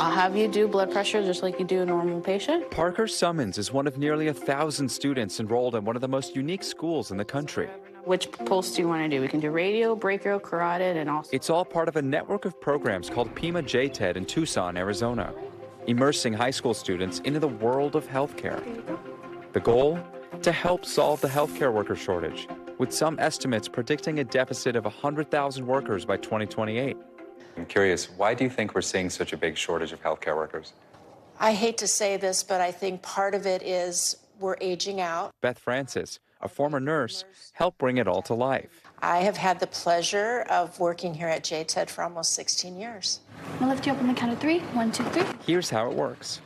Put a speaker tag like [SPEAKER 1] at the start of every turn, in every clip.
[SPEAKER 1] I'll have you do blood pressure just like you do a normal patient.
[SPEAKER 2] Parker Summons is one of nearly 1,000 students enrolled in one of the most unique schools in the country.
[SPEAKER 1] Which pulse do you want to do? We can do radial, brachial, carotid, and also...
[SPEAKER 2] It's all part of a network of programs called Pima JTED in Tucson, Arizona, immersing high school students into the world of healthcare. The goal? To help solve the healthcare worker shortage, with some estimates predicting a deficit of 100,000 workers by 2028. I'm curious, why do you think we're seeing such a big shortage of healthcare workers?
[SPEAKER 3] I hate to say this, but I think part of it is we're aging out.
[SPEAKER 2] Beth Francis, a former nurse, helped bring it all to life.
[SPEAKER 3] I have had the pleasure of working here at JTED for almost 16 years.
[SPEAKER 4] I'll lift you up on the count of 3. 1, 2, 3.
[SPEAKER 2] Here's how it works.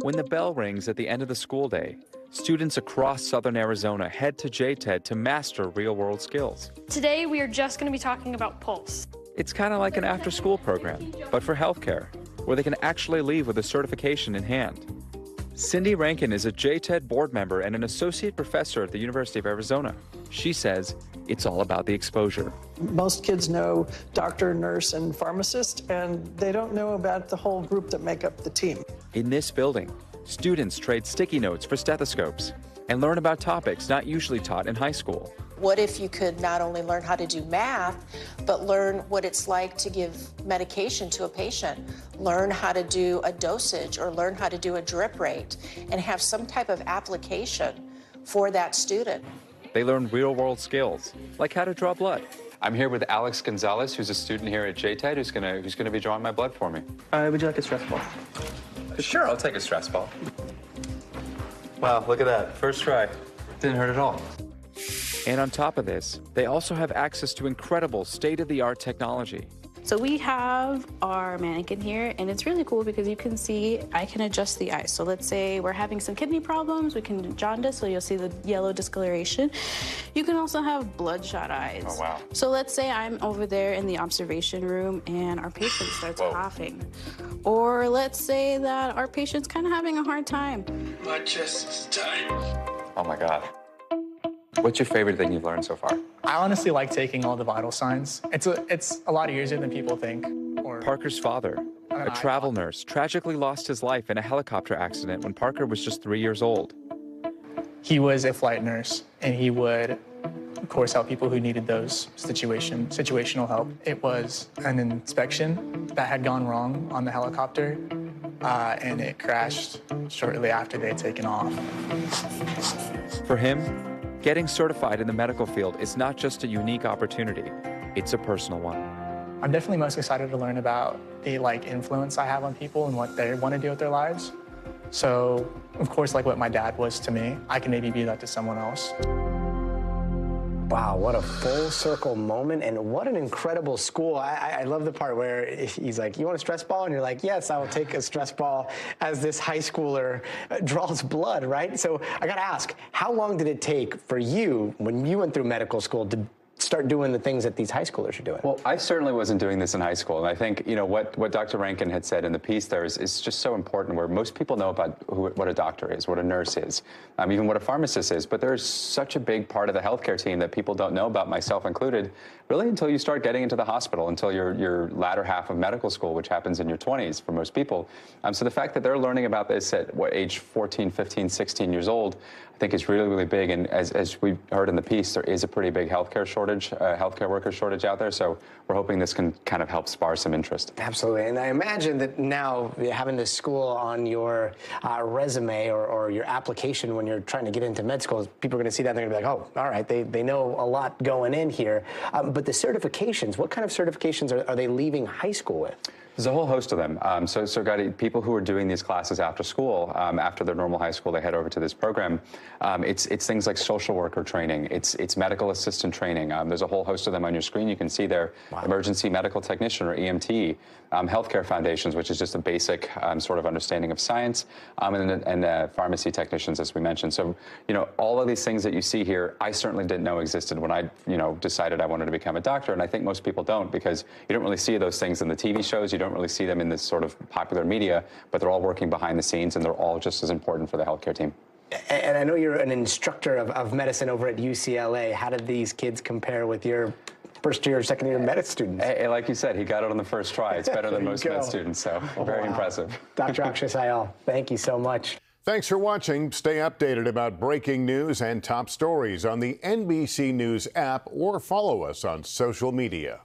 [SPEAKER 2] When the bell rings at the end of the school day, students across southern Arizona head to JTED to master real-world skills.
[SPEAKER 4] Today, we are just going to be talking about pulse.
[SPEAKER 2] It's kind of like an after-school program, but for healthcare, where they can actually leave with a certification in hand. Cindy Rankin is a JTED board member and an associate professor at the University of Arizona. She says it's all about the exposure.
[SPEAKER 5] Most kids know doctor, nurse, and pharmacist, and they don't know about the whole group that make up the team.
[SPEAKER 2] In this building, students trade sticky notes for stethoscopes and learn about topics not usually taught in high school.
[SPEAKER 3] What if you could not only learn how to do math, but learn what it's like to give medication to a patient, learn how to do a dosage or learn how to do a drip rate, and have some type of application for that student.
[SPEAKER 2] They learn real-world skills, like how to draw blood. I'm here with Alex Gonzalez, who's a student here at JTED, who's gonna be drawing my blood for me.
[SPEAKER 6] Would you like a stress ball?
[SPEAKER 2] Sure, I'll take a stress ball.
[SPEAKER 6] Wow, look at that. First try. Didn't hurt at all.
[SPEAKER 2] And on top of this, they also have access to incredible state-of-the-art technology.
[SPEAKER 1] So we have our mannequin here, and it's really cool because you can see I can adjust the eyes. So let's say we're having some kidney problems, we can do jaundice, so you'll see the yellow discoloration. You can also have bloodshot eyes.
[SPEAKER 2] Oh, wow.
[SPEAKER 1] So let's say I'm over there in the observation room and our patient starts coughing. Or let's say that our patient's kind of having a hard time.
[SPEAKER 7] My chest is tight.
[SPEAKER 2] Oh my God. What's your favorite thing you've learned so far?
[SPEAKER 6] I honestly like taking all the vital signs. It's a lot easier than people think.
[SPEAKER 2] Parker's father, a travel nurse, tragically lost his life in a helicopter accident when Parker was just 3 years old.
[SPEAKER 6] He was a flight nurse, and he would, of course, help people who needed those situational help. It was an inspection that had gone wrong on the helicopter, and it crashed shortly after they had taken off.
[SPEAKER 2] For him, getting certified in the medical field is not just a unique opportunity, it's a personal one.
[SPEAKER 6] I'm definitely most excited to learn about the influence I have on people and what they want to do with their lives. So, of course, like what my dad was to me, I can maybe be that to someone else.
[SPEAKER 8] Wow, what a full circle moment, and what an incredible school. I love the part where he's like, you want a stress ball? And you're like, yes, I will take a stress ball as this high schooler draws blood, right? So I gotta ask, how long did it take for you, when you went through medical school, to start doing the things that these high schoolers are doing?
[SPEAKER 2] Well, I certainly wasn't doing this in high school, and I think, you know, what Dr. Rankin had said in the piece there is just so important, where most people know about what a doctor is, what a nurse is, even what a pharmacist is, but there's such a big part of the healthcare team that people don't know about, myself included, really until you start getting into the hospital, until your latter half of medical school, which happens in your 20s for most people. So the fact that they're learning about this at, age 14, 15, 16 years old, I think is really, really big. And as we heard in the piece, there is a pretty big healthcare shortage, healthcare worker shortage out there. So we're hoping this can kind of help spar some interest.
[SPEAKER 8] Absolutely. And I imagine that now having this school on your resume or your application when you're trying to get into med school, people are going to see that and they're going to be like, oh, all right, they know a lot going in here. But the certifications, what kind of certifications are they leaving high school with?
[SPEAKER 2] There's a whole host of them. So people who are doing these classes after school, after their normal high school, they head over to this program. It's things like social worker training. It's medical assistant training. There's a whole host of them on your screen. You can see there, emergency medical technician or EMT, healthcare foundations, which is just a basic sort of understanding of science, and pharmacy technicians, as we mentioned. So, you know, all of these things that you see here, I certainly didn't know existed when I, decided I wanted to become a doctor. And I think most people don't, because you don't really see those things in the TV shows. You don't really see them in this sort of popular media, but they're all working behind the scenes, and they're all just as important for the healthcare team.
[SPEAKER 8] And I know you're an instructor of medicine over at UCLA. How did these kids compare with your first year, second year med students.
[SPEAKER 2] Hey, like you said, he got it on the first try. It's better than most med students, so very impressive.
[SPEAKER 8] Dr. Akshay Syal, thank you so much.
[SPEAKER 9] Thanks for watching. Stay updated about breaking news and top stories on the NBC News app or follow us on social media.